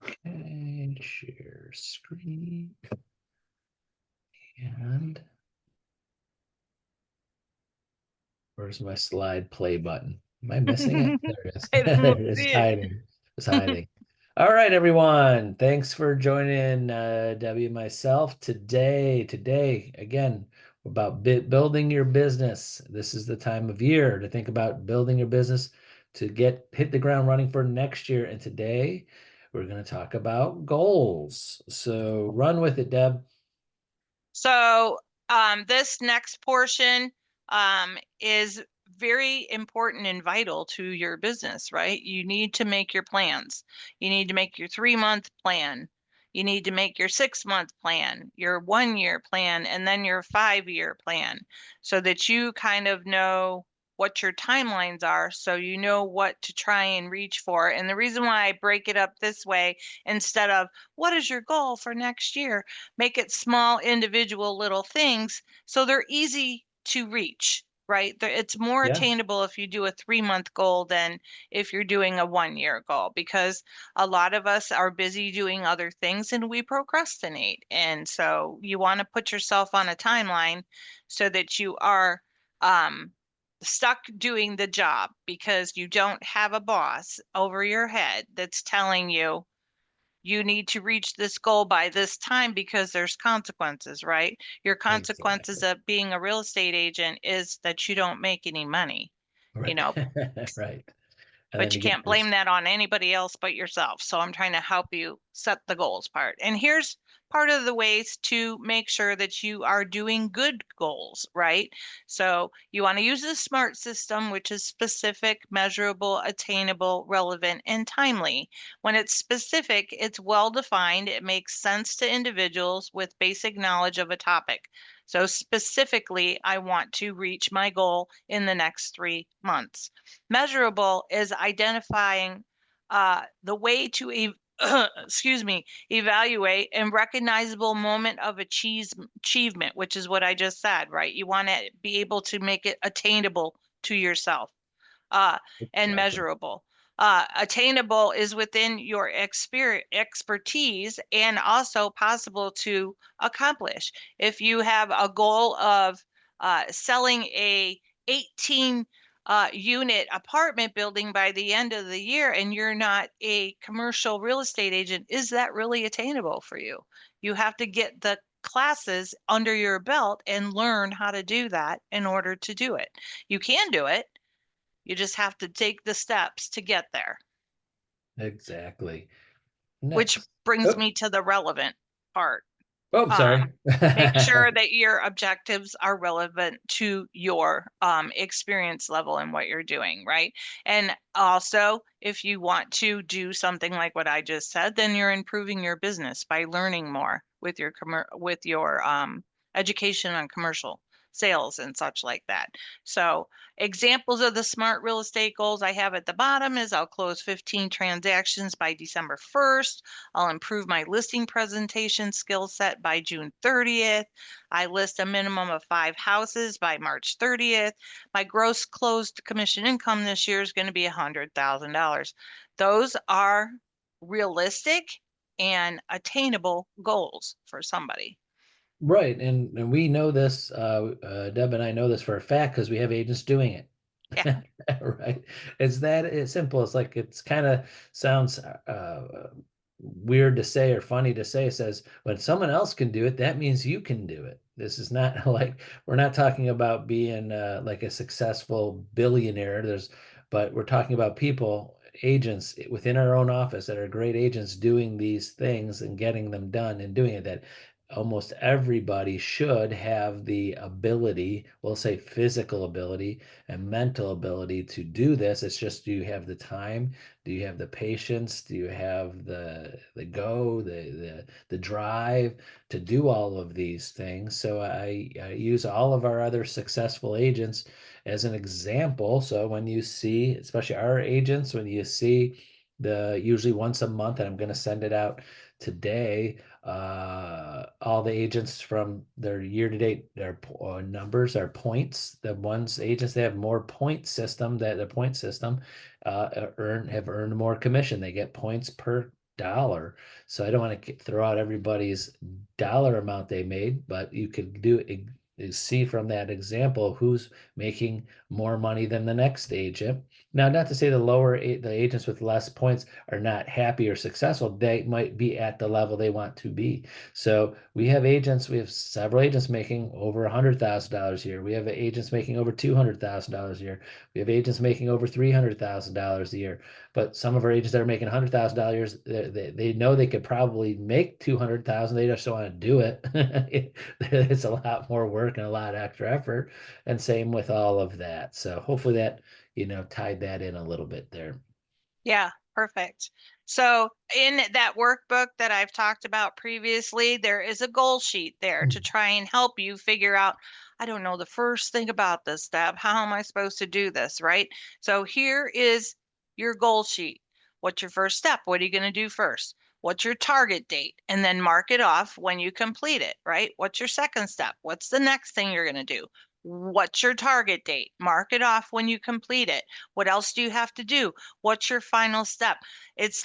Okay, share screen. And where's my slide play button? Am I missing it? There it is. I There don't it is, see it. hiding. It's hiding. All right, everyone. Thanks for joining Debbie and myself today, again, about building your business. This is the time of year to think about building your business to hit the ground running for next year. And today we're going to talk about goals. So run with it, Deb. So, this next portion is very important and vital to your business, right? You need to make your plans. You need to make your 3-month plan. You need to make your 6-month plan, your 1-year plan, and then your 5-year plan so that you kind of know what your timelines are, so you know what to try and reach for. And the reason why I break it up this way instead of what is your goal for next year, make it small individual little things so they're easy to reach, right? It's more Yeah. attainable if you do a 3-month goal than if you're doing a 1-year goal, because a lot of us are busy doing other things and we procrastinate. And so you want to put yourself on a timeline so that you are stuck doing the job, because you don't have a boss over your head that's telling you you need to reach this goal by this time, because there's consequences, right? Your consequences Exactly. of being a real estate agent is that you don't make any money, you Right. know, Right. And but then you you get can't blame this. that on anybody else but yourself. So I'm trying to help you set the goals part. And here's part of the ways to make sure that you are doing good goals, right? So you want to use the SMART system, which is specific, measurable, attainable, relevant, and timely. When it's specific, it's well defined. It makes sense to individuals with basic knowledge of a topic. So specifically, I want to reach my goal in the next 3 months. Measurable is identifying the way to excuse me, evaluate and recognizable moment of achievement, which is what I just said, right? You want to be able to make it attainable to yourself, uh, and Exactly. measurable. Attainable is within your expertise and also possible to accomplish. If you have a goal of selling a 18 unit apartment building by the end of the year and you're not a commercial real estate agent, is that really attainable for you? You have to get the classes under your belt and learn how to do that in order to do it. You can do it, you just have to take the steps to get there, Exactly. which Next. brings Oh, me to the relevant part. oh, Um, sorry. Make sure that your objectives are relevant to your experience level and what you're doing, right? And also, if you want to do something like what I just said, then you're improving your business by learning more with your education on commercial sales and such like that. So examples of the SMART real estate goals I have at the bottom is I'll close 15 transactions by December 1st. I'll improve my listing presentation skill set by June 30th. I list a minimum of 5 houses by March 30th. My gross closed commission income this year is going to be $100,000. Those are realistic and attainable goals for somebody. Right. And we know this, Deb and I know this for a fact because we have agents doing it. Yeah. Right. It's simple. It's like it's kind of sounds weird to say or funny to say. It says when someone else can do it, that means you can do it. This is not like we're not talking about being like a successful billionaire. But we're talking about people, agents within our own office that are great agents doing these things and getting them done and doing it. That almost everybody should have the ability, we'll say physical ability and mental ability to do this. It's just, do you have the time? Do you have the patience? Do you have the drive to do all of these things? So I use all of our other successful agents as an example. So when you see, especially our agents, when you see the usually once a month, and I'm going to send it out today, all the agents from their year-to-date, their numbers, their points, the ones agents that have more point system, that the point system have earned more commission. They get points per dollar. So I don't want to throw out everybody's dollar amount they made, but you could see from that example who's making more money than the next agent. Now, not to say the agents with less points are not happy or successful. They might be at the level they want to be. So we have several agents making over $100,000 a year. We have agents making over $200,000 a year. We have agents making over $300,000 a year. But some of our agents that are making $100,000, they know they could probably make 200,000. They just don't want to do it. It's a lot more work and a lot extra effort. And same with all of that. So hopefully that, tied that in a little bit there. Yeah, perfect. So in that workbook that I've talked about previously, there is a goal sheet there to try and help you figure out, I don't know the first thing about this, Deb. How am I supposed to do this, right? So here is your goal sheet. What's your first step? What are you going to do first? What's your target date? And then mark it off when you complete it, right? What's your second step? What's the next thing you're going to do? What's your target date? Mark it off when you complete it. What else do you have to do? What's your final step? It's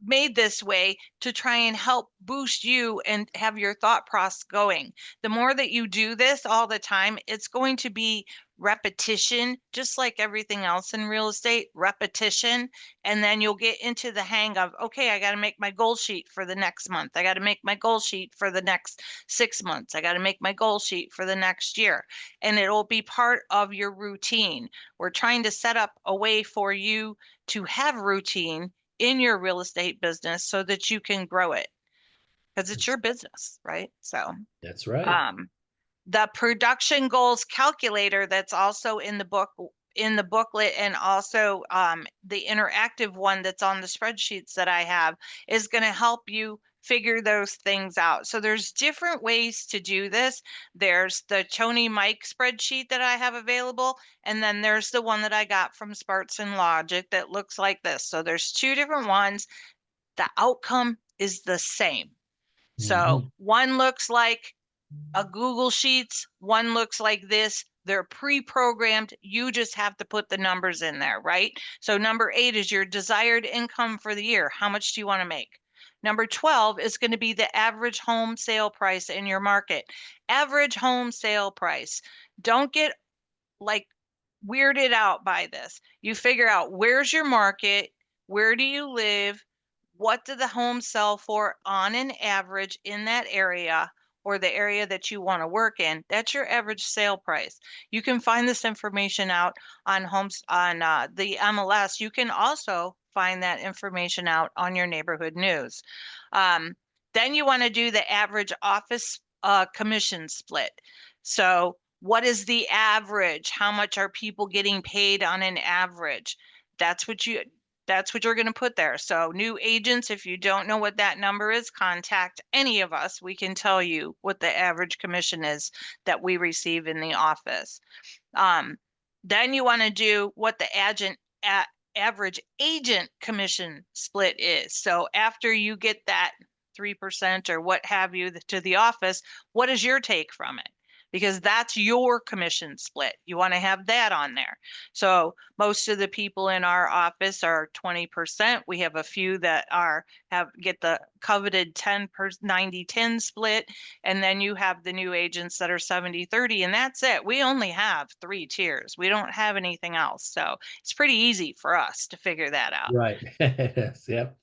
made this way to try and help boost you and have your thought process going. The more that you do this all the time, it's going to be repetition, just like everything else in real estate, repetition. And then you'll get into the hang of, okay, I got to make my goal sheet for the next month. I got to make my goal sheet for the next 6 months. I got to make my goal sheet for the next year. And it'll be part of your routine. We're trying to set up a way for you to have routine in your real estate business so that you can grow it because it's your business, right? So, That's right. The production goals calculator that's also in the booklet, and also the interactive one that's on the spreadsheets that I have is going to help you figure those things out. So there's different ways to do this. There's the Tony Mike spreadsheet that I have available, and then there's the one that I got from Sparks and Logic that looks like this. So there's two different ones. The outcome is the same. So one looks like a Google Sheets, one looks like this. They're pre-programmed. You just have to put the numbers in there, right? So number 8 is your desired income for the year. How much do you want to make? Number 12 is going to be the average home sale price in your market. Average home sale price. Don't get like weirded out by this. You figure out where's your market, where do you live, what do the homes sell for on an average in that area or the area that you want to work in. That's your average sale price. You can find this information out on homes on the MLS. You can also find that information out on your neighborhood news. Then you want to do the average office commission split. So what is the average? How much are people getting paid on an average? That's what you're going to put there. So new agents, if you don't know what that number is, contact any of us. We can tell you what the average commission is that we receive in the office. Then you want to do what the average agent commission split is. So after you get that 3% or what have you to the office, what is your take from it? Because that's your commission split. You want to have that on there. So most of the people in our office are 20%. We have a few that get the coveted 90-10 split. And then you have the new agents that are 70-30, and that's it. We only have 3 tiers. We don't have anything else. So it's pretty easy for us to figure that out. Right. Yes. Yep.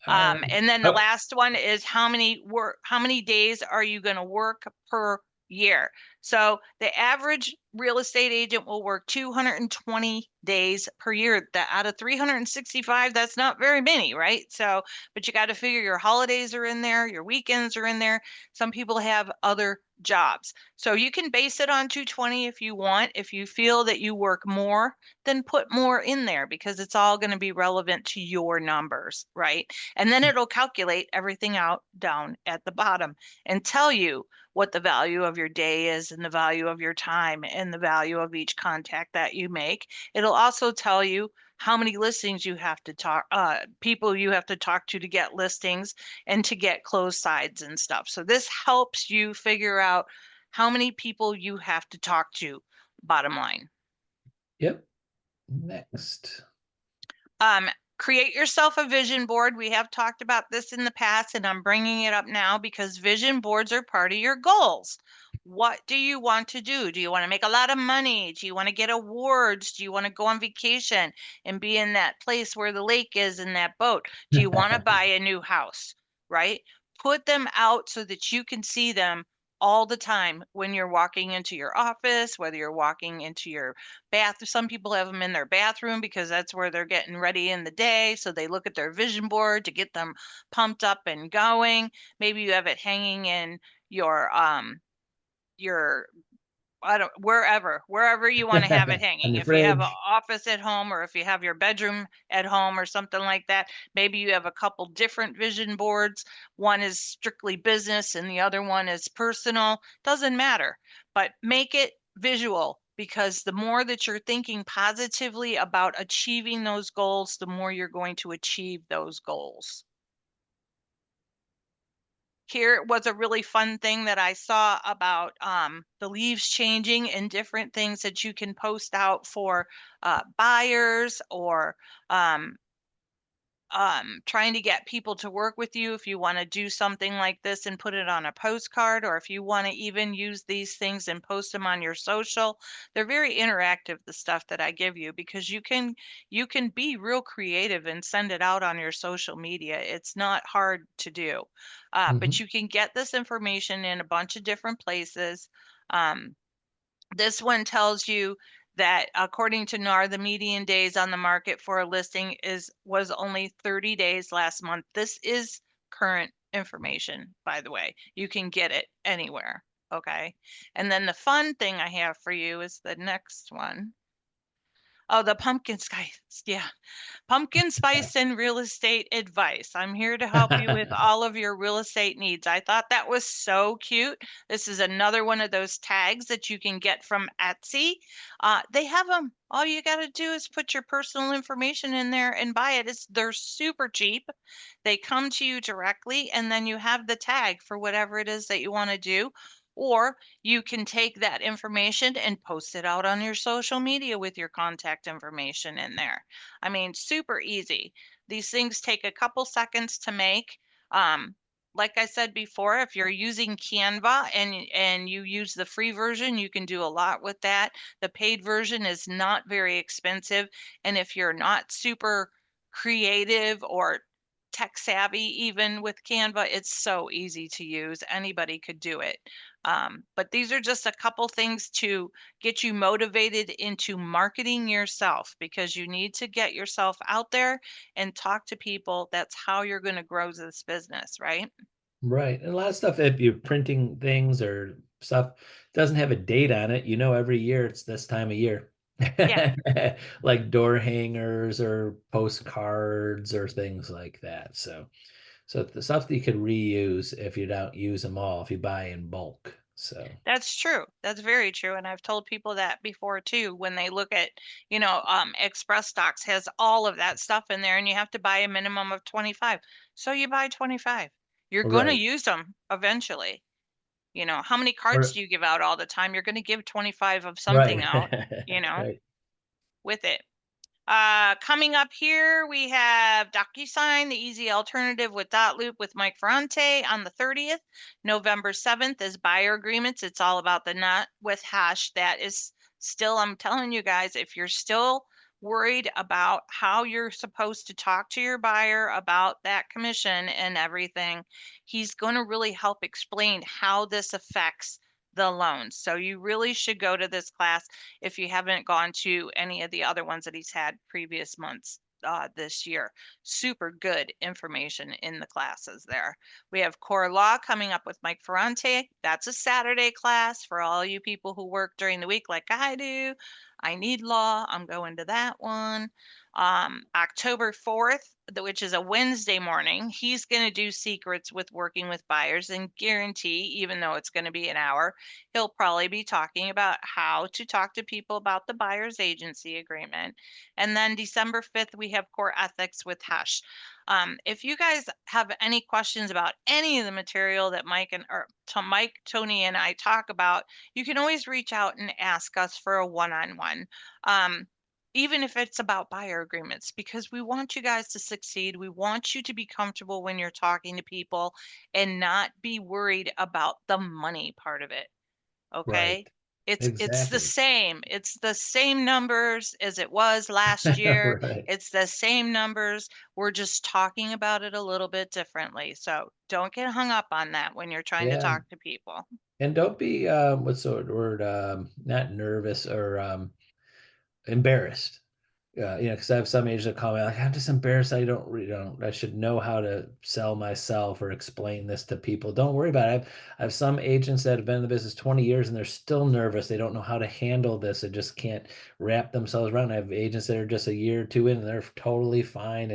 All right. And then the last one is how many days are you going to work per year? So the average real estate agent will work 220 days per year. That out of 365, that's not very many, right? So, but you got to figure your holidays are in there, your weekends are in there. Some people have other jobs. So you can base it on 220 if you want. If you feel that you work more, then put more in there because it's all going to be relevant to your numbers, right? And then it'll calculate everything out down at the bottom and tell you what the value of your day is and the value of your time and the value of each contact that you make. It'll also tell you how many listings you have to people you have to talk to get listings and to get closed sides and stuff. So this helps you figure out how many people you have to talk to, bottom line. Yep. Next. Create yourself a vision board. We have talked about this in the past, and I'm bringing it up now because vision boards are part of your goals. What do you want to do? Do you want to make a lot of money? Do you want to get awards? Do you want to go on vacation and be in that place where the lake is in that boat? Do you want to buy a new house? Right? Put them out so that you can see them all the time when you're walking into your office, whether you're walking into your bath. Some people have them in their bathroom because that's where they're getting ready in the day. So they look at their vision board to get them pumped up and going. Maybe you have it hanging in your I don't wherever you want to have it On hanging. your If you have an fridge. office at home or if you have your bedroom at home or something like that, maybe you have a couple different vision boards. One is strictly business and the other one is personal. Doesn't matter, but make it visual because the more that you're thinking positively about achieving those goals, the more you're going to achieve those goals. Here was a really fun thing that I saw about the leaves changing and different things that you can post out for buyers or um, trying to get people to work with you if you want to do something like this and put it on a postcard, or if you want to even use these things and post them on your social. They're very interactive, the stuff that I give you, because you can be real creative and send it out on your social media. It's not hard to do. But Mhm. you can get this information in a bunch of different places. Um, this one tells you that according to NAR, the median days on the market for a listing was only 30 days last month. This is current information, by the way. You can get it anywhere. Okay. And then the fun thing I have for you is the next one. Oh, the pumpkin skies. Yeah. Pumpkin spice and real estate advice. I'm here to help you with all of your real estate needs. I thought that was so cute. This is another one of those tags that you can get from Etsy. They have them. All you got to do is put your personal information in there and buy it. They're super cheap. They come to you directly, and then you have the tag for whatever it is that you want to do. Or you can take that information and post it out on your social media with your contact information in there. I mean, super easy. These things take a couple seconds to make. Um, like I said before, if you're using Canva and you use the free version, you can do a lot with that. The paid version is not very expensive, and if you're not super creative or tech savvy, even with Canva, it's so easy to use. Anybody could do it. But these are just a couple things to get you motivated into marketing yourself because you need to get yourself out there and talk to people. That's how you're going to grow this business, right? Right. And a lot of stuff, if you're printing things or stuff doesn't have a date on it, every year it's this time of year. Yeah, Like door hangers or postcards or things like that. So the stuff that you could reuse if you don't use them all, if you buy in bulk. So that's true. That's very true. And I've told people that before too, when they look at, Express Stocks has all of that stuff in there and you have to buy a minimum of 25. So you buy 25. You're going to right. use them eventually. How many cards Or do you give out all the time? You're going to give 25 of something right. out, Right. with it. Coming up here, we have DocuSign, the easy alternative with Dotloop with Mike Ferrante on the 30th. November 7th is buyer agreements. It's all about the nut with hash. That is still, I'm telling you guys, if you're still worried about how you're supposed to talk to your buyer about that commission and everything, he's going to really help explain how this affects the loans. So you really should go to this class if you haven't gone to any of the other ones that he's had previous months this year. Super good information in the classes there. We have Core Law coming up with Mike Ferrante. That's a Saturday class for all you people who work during the week like I do. I need law. I'm going to that one. October 4th, which is a Wednesday morning, he's going to do secrets with working with buyers and guarantee, even though it's going to be an hour, he'll probably be talking about how to talk to people about the buyer's agency agreement. And then December 5th, we have core ethics with Hush. If you guys have any questions about any of the material that Mike, Tony, and I talk about, you can always reach out and ask us for a one-on-one. Um, even if it's about buyer agreements, because we want you guys to succeed. We want you to be comfortable when you're talking to people and not be worried about the money part of it. Right. Okay? It's the Exactly. same. It's the same numbers as it was last year. Right. It's the same numbers. We're just talking about it a little bit differently. So don't get hung up on that when you're trying to Yeah. talk to people. And don't be what's the word? Not nervous or embarrassed. Because I have some agents that call me like, I'm just embarrassed. I should know how to sell myself or explain this to people. Don't worry about it. I have some agents that have been in the business 20 years and they're still nervous. They don't know how to handle this. They just can't wrap themselves around. I have agents that are just a year or two in and they're totally fine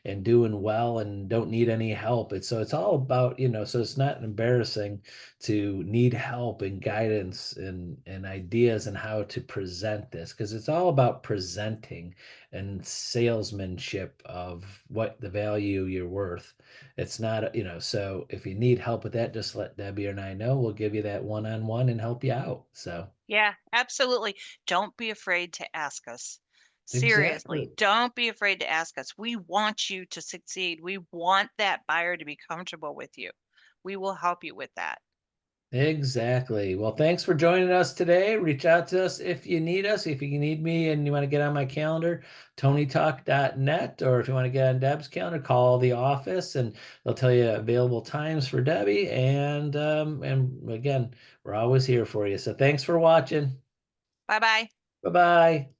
and doing well and don't need any help. It's all about, so it's not embarrassing to need help and guidance and ideas and how to present this because it's all about presenting and salesmanship of what the value you're worth. It's not, so if you need help with that, just let Debbie and I know. We'll give you that one-on-one and help you out. So Yeah, absolutely. Don't be afraid to ask us. Seriously, exactly. don't be afraid to ask us. We want you to succeed. We want that buyer to be comfortable with you. We will help you with that. Exactly. Well, thanks for joining us today. Reach out to us if you need us. If you need me and you want to get on my calendar, tonytalk.net, or if you want to get on Deb's calendar, call the office and they'll tell you available times for Debbie. And again, we're always here for you. So thanks for watching. Bye bye. Bye-bye.